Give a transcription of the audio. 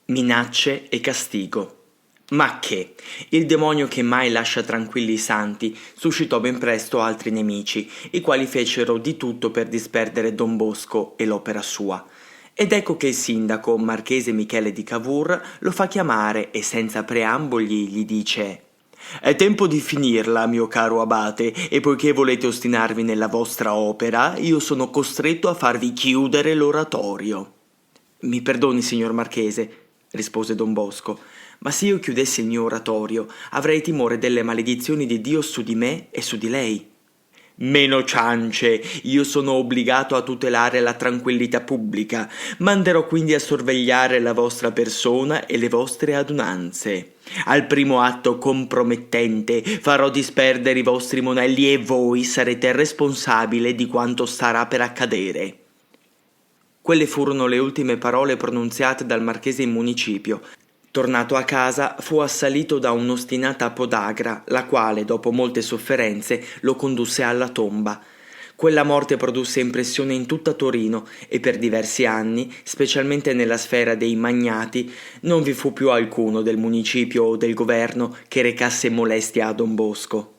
Minacce e castigo. Ma che? Il demonio che mai lascia tranquilli i santi suscitò ben presto altri nemici, i quali fecero di tutto per disperdere Don Bosco e l'opera sua. Ed ecco che il sindaco, marchese Michele di Cavour, lo fa chiamare e senza preamboli gli dice: «È tempo di finirla, mio caro abate, e poiché volete ostinarvi nella vostra opera, io sono costretto a farvi chiudere l'oratorio». «Mi perdoni, signor marchese», rispose Don Bosco, «ma se io chiudessi il mio oratorio, avrei timore delle maledizioni di Dio su di me e su di lei». «Meno ciance, io sono obbligato a tutelare la tranquillità pubblica, manderò quindi a sorvegliare la vostra persona e le vostre adunanze. Al primo atto compromettente farò disperdere i vostri monelli e voi sarete responsabile di quanto starà per accadere». Quelle furono le ultime parole pronunziate dal marchese in municipio. Tornato a casa, fu assalito da un'ostinata podagra, la quale, dopo molte sofferenze, lo condusse alla tomba. Quella morte produsse impressione in tutta Torino e per diversi anni, specialmente nella sfera dei magnati, non vi fu più alcuno del municipio o del governo che recasse molestia a Don Bosco.